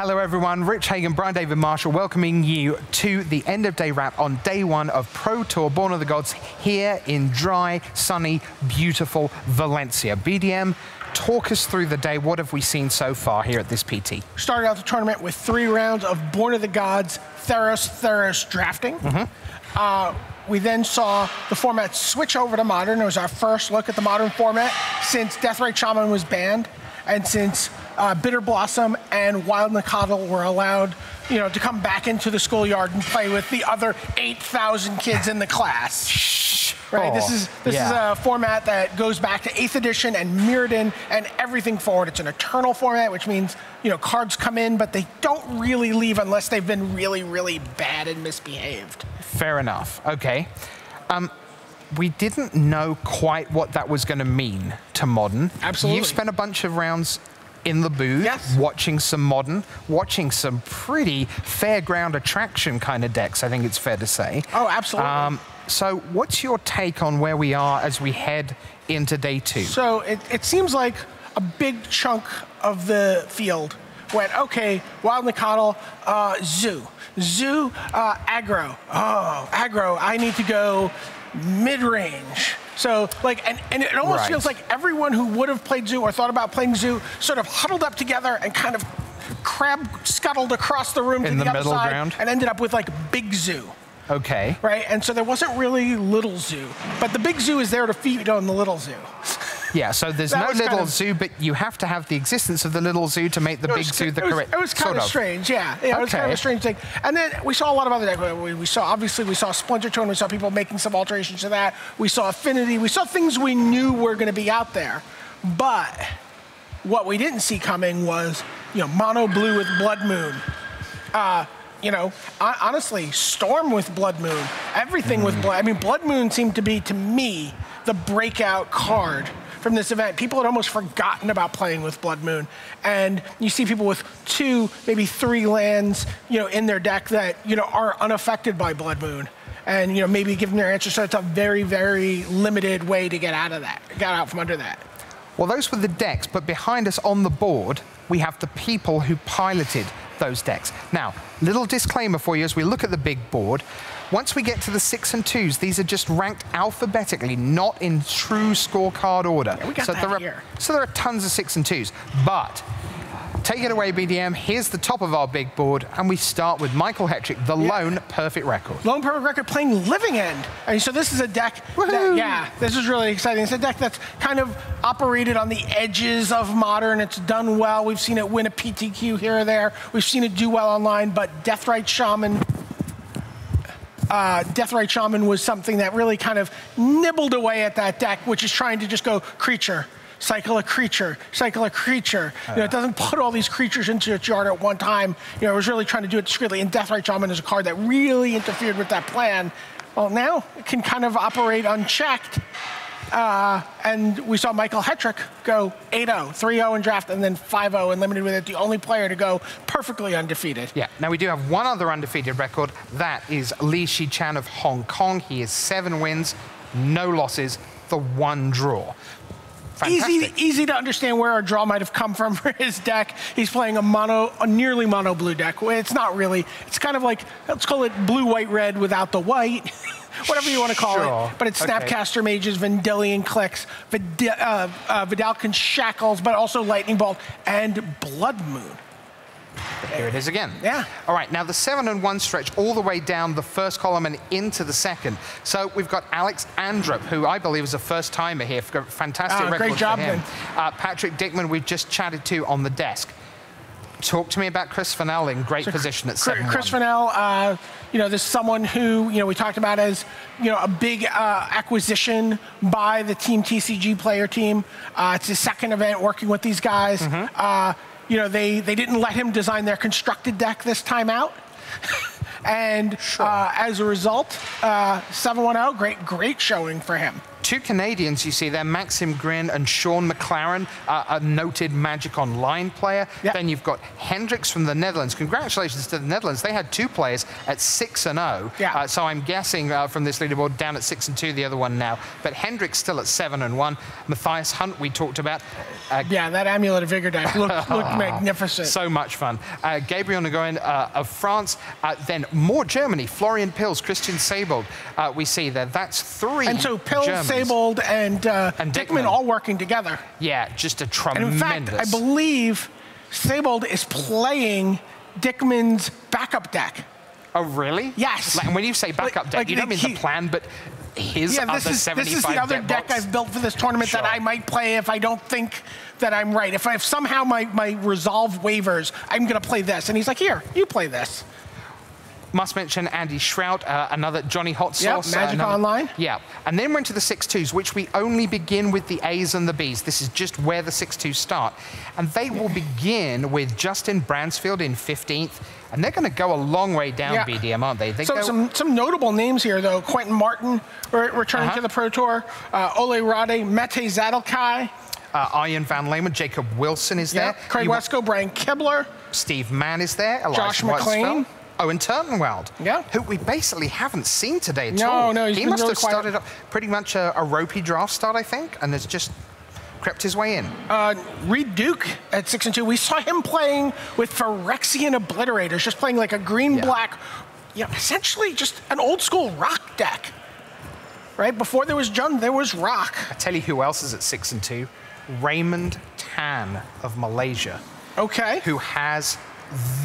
Hello everyone, Rich Hagon, Brian David-Marshall welcoming you to the end of day wrap on day one of Pro Tour Born of the Gods here in dry, sunny, beautiful Valencia. BDM, talk us through the day. What have we seen so far here at this PT? Started out the tournament with 3 rounds of Born of the Gods, Theros drafting. We then saw the format switch over to Modern. It was our first look at the Modern format since Deathrite Shaman was banned and since Bitter Blossom and Wild Nicodle were allowed, to come back into the schoolyard and play with the other 8,000 kids in the class. Right? This is a format that goes back to 8th edition and Mirrodin and everything forward. It's an eternal format, which means cards come in, but they don't really leave unless they've been really, really bad and misbehaved. Fair enough. Okay. We didn't know quite what that was going to mean to Modern. Absolutely. You've spent a bunch of rounds in the booth, watching some Modern, watching some pretty fairground attraction kind of decks, I think it's fair to say. Oh, absolutely. So what's your take on where we are as we head into day 2? So it seems like a big chunk of the field went, okay, Wild Nicodle, Zoo. Zoo, aggro. Oh, aggro, I need to go mid-range. So, and it almost feels like everyone who would have played Zoo or thought about playing Zoo sort of huddled up together and kind of crab scuttled across the room to the other side and ended up with Big Zoo. Okay. Right, and so there wasn't really Little Zoo, but the Big Zoo is there to feed on the Little Zoo. Yeah, so there's no Little Zoo, but you have to have the existence of the Little Zoo to make the Big Zoo the correct. It was kind of strange, yeah. It was kind of a strange thing. And then we saw a lot of other decks. Obviously we saw Splinter Twin, we saw people making some alterations to that. We saw Affinity, we saw things we knew were going to be out there. But what we didn't see coming was, Mono Blue with Blood Moon. Honestly, Storm with Blood Moon, everything with Blood. I mean, Blood Moon seemed to be, to me, the breakout card from this event. People had almost forgotten about playing with Blood Moon. And you see people with 2, maybe 3 lands, in their deck that, are unaffected by Blood Moon. And, maybe give them their answer. So it's a very, very limited way to get out of that, get out from under that. Well, those were the decks, but behind us on the board, we have the people who piloted those decks. Now, little disclaimer for you as we look at the big board. Once we get to the 6 and 2s, these are just ranked alphabetically, not in true scorecard order. Yeah, we got that here. So there are tons of 6 and 2s. But take it away, BDM. Here's the top of our big board, and we start with Michael Hetrick, the Lone Perfect Record. Lone Perfect Record playing Living End. I mean, so this is a deck that, this is really exciting. It's a deck that's kind of operated on the edges of Modern. It's done well. We've seen it win a PTQ here or there. We've seen it do well online, but Deathrite Shaman was something that really kind of nibbled away at that deck, which is trying to just go creature, cycle a creature, cycle a creature. It doesn't put all these creatures into its yard at one time. It was really trying to do it discreetly, and Deathrite Shaman is a card that really interfered with that plan. Well, now it can kind of operate unchecked. And we saw Michael Hetrick go 8-0, 3-0 in draft, and then 5-0 in limited with it, the only player to go perfectly undefeated. Yeah, now we do have one other undefeated record. That is Li Shichan of Hong Kong. He has 7 wins, no losses, the 1 draw. Easy to understand where a draw might have come from for his deck. He's playing a nearly mono blue deck. It's not really. It's kind of like, let's call it blue, white, red without the white. Whatever you want to call it. But it's Snapcaster Mages, Vendilion Clicks, Vidalcan Shackles, but also Lightning Bolt and Blood Moon. Here it is again. Yeah. All right, now the 7 and 1 stretch all the way down the first column and into the second. So we've got Alex Andrup, who I believe is a first-timer here. Fantastic record great job, for him. Patrick Dickman, we've just chatted to on the desk. Talk to me about Chris Fennell in great position at 7-1. Chris Fennell, this is someone who, we talked about as, a big acquisition by the Team TCG player team. It's his 2nd event working with these guys. They didn't let him design their constructed deck this time out. And as a result, 7-1-0, great showing for him. Two Canadians you see there, Maxim Grin and Sean McLaren, a noted Magic Online player. Yep. Then you've got Hendricks from the Netherlands. Congratulations to the Netherlands. They had two players at 6-0. Yeah. So I'm guessing from this leaderboard down at 6-2, the other one now. But Hendricks still at 7-1. Matthias Hunt we talked about. Yeah, that Amulet of Vigor deck looked magnificent. So much fun. Gabriel Nguyen of France. Then more Germany. Florian Pils, Christian Seibold. We see there. That's three. And so Pils, Germans. Seibold, and Dickman all working together. Yeah, just a tremendous. And in fact, I believe Seibold is playing Dickman's backup deck. Oh, really? Yes. Like, and when you say backup deck, you don't mean the plan, but his other 75 this is the other deck box? I've built for this tournament that I might play if I don't think that I'm right. If somehow my resolve wavers, I'm going to play this. And he's like, here, you play this. Must mention Andy Shrout, another Johnny Hot Sauce. Yep, Magic Online. Yeah, and then went to the 6-2s, which we only begin with the A's and the B's. This is just where the 6-2s start. And they will begin with Justin Bransfield in 15th, and they're going to go a long way down BDM, aren't they? So some notable names here, though. Quentin Martin returning to the Pro Tour. Ole Rade, Mete Zadelkai. Ian Van Leeuwen, Jacob Wilson is there. Craig Wesco, Brian Kibler. Steve Mann is there. Josh McLean. Owen Turtenweld, who we basically haven't seen today at all. No, he must have started up pretty much a ropey draft start, I think, and has just crept his way in. Reed Duke at 6-2. We saw him playing with Phyrexian Obliterators, just playing like a green-black, essentially just an old-school rock deck. Right? Before there was Jund, there was rock. I tell you who else is at 6-2. Raymond Tan of Malaysia. Okay. Who has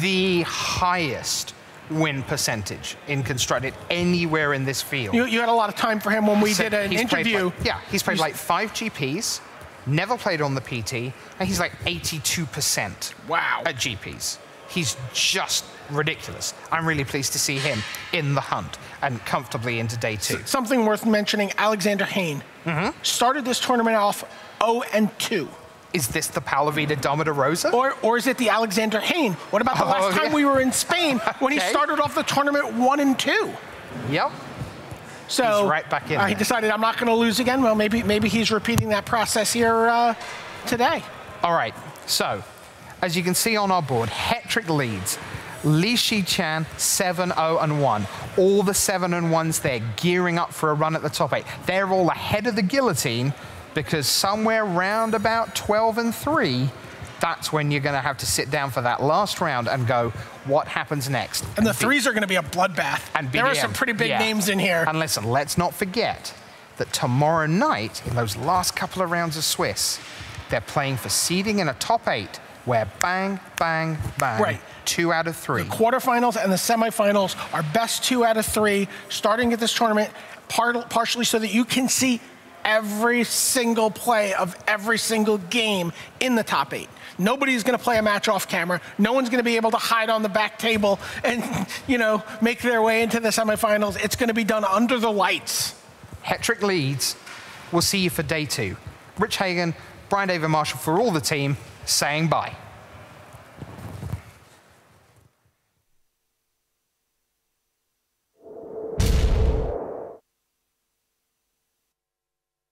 the highest win percentage in constructed anywhere in this field. You had a lot of time for him when we did an interview. He's played like 5 GPs, never played on the PT, and he's like 82% at GPs. He's just ridiculous. I'm really pleased to see him in the hunt and comfortably into day 2. Something worth mentioning, Alexander Hayne started this tournament off 0-2. Is this the Palavida Domida Rosa? Or is it the Alexander Hayne? What about the last time we were in Spain when he started off the tournament 1-2? Yep. So he's right back in he decided, I'm not going to lose again. Well, maybe he's repeating that process here today. All right. So, as you can see on our board, Hetrick leads. Li Shi-chan, 7-0-1. All the 7-1s there gearing up for a run at the top 8. They're all ahead of the guillotine, because somewhere round about 12-3, that's when you're going to have to sit down for that last round and go, what happens next? And the 3s are going to be a bloodbath. And there are some pretty big names in here. And listen, let's not forget that tomorrow night, in those last couple of rounds of Swiss, they're playing for seeding in a top 8, where bang, bang, bang, 2 out of 3. The quarterfinals and the semifinals are best 2 out of 3, starting at this tournament, partially so that you can see every single play of every single game in the top 8. Nobody's going to play a match off camera. No one's going to be able to hide on the back table and, make their way into the semifinals. It's going to be done under the lights. Hetrick leads. We'll see you for day 2. Rich Hagon, Brian David-Marshall for all the team, saying bye.